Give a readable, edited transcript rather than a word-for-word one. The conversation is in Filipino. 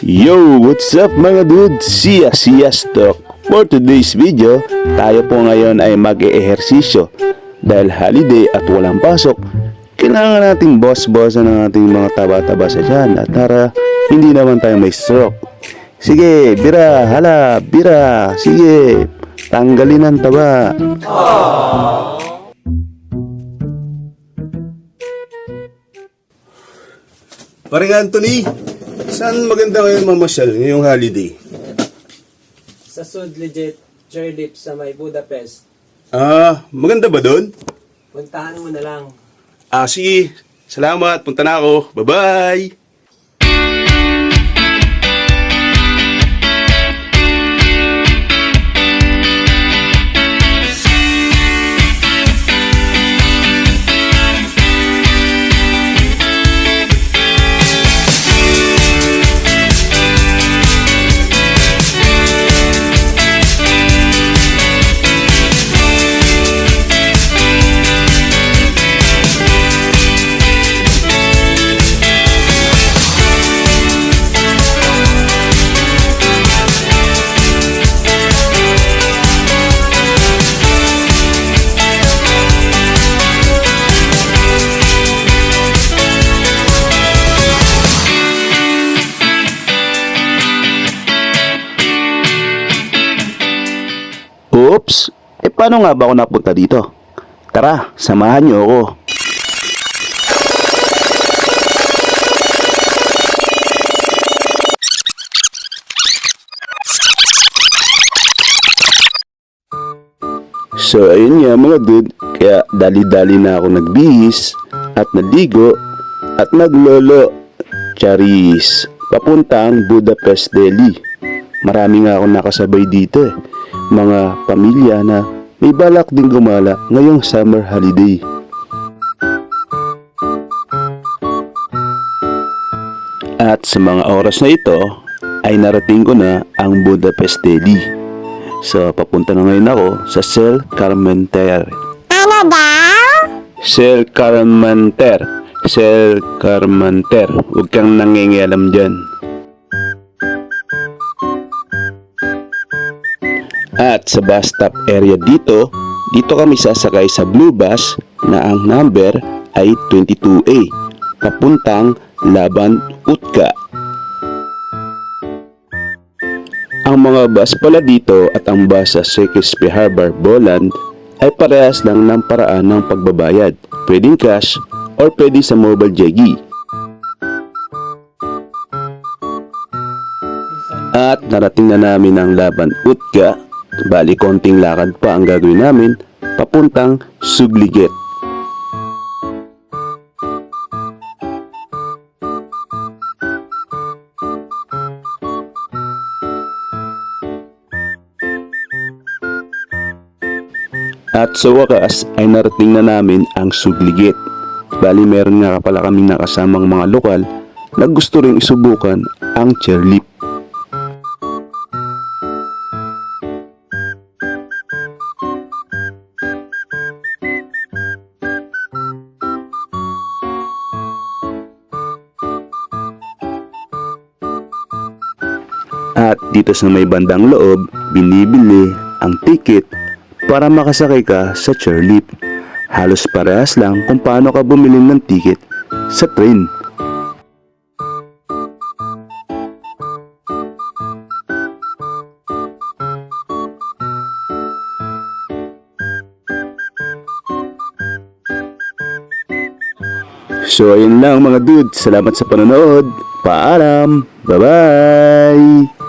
Yo, what's up mga dudes? Siya Stock. For today's video, tayo po ngayon ay mag-ehersisyo. Dahil holiday at walang pasok, kailangan nating boss-bossan ng ating mga taba-taba sa tiyan at para hindi naman tayo may stroke. Sige, bira, hala, bira, sige, tanggalin ang taba. Paring Anthony, saan maganda ngayon mamasyal ngayong holiday? Sa Sud Legit Chairlift sa may Budapest. Maganda ba doon? Puntahan mo na lang. Sige. Salamat. Punta na ako. Bye-bye! Oops, paano nga ba ako napunta dito? Tara, samahan niyo ako. So ayun nga mga dude, kaya dali-dali na ako nagbihis at naligo at naglolo charis papuntang Budapest, Delhi. Marami nga ako nakasabay dito mga pamilya na may balak din gumala ngayong summer holiday. At sa mga oras na ito ay narating ko na ang Budapest, Delhi. So papunta na ngayon ako sa Cel Carmenter. Ano daw? Cel Carmenter. Cel Carmenter. Huwag kang nangingialam dyan. At sa bus stop area dito kami sasakay sa blue bus na ang number ay 22A papuntang Laban Utka. Ang mga bus pala dito at ang bus sa Shakespeare Harbor, Boland ay parehas lang ng paraan ng pagbabayad. Pwedeng cash or pwede sa mobile jeggy. At narating na namin ang Laban Utka. Bali konting lakad pa ang gagawin namin papuntang Sugliget. At sa wakas ay narating na namin ang Sugliget. Bali meron nga pala kaming nakasamang mga lokal na gusto rin isubukan ang chairlift. At dito sa may bandang loob, binibili ang ticket para makasakay ka sa chairlift. Halos parehas lang kung paano ka bumili ng ticket sa train. So ayun lang mga dude, salamat sa panonood. Paalam, bye bye.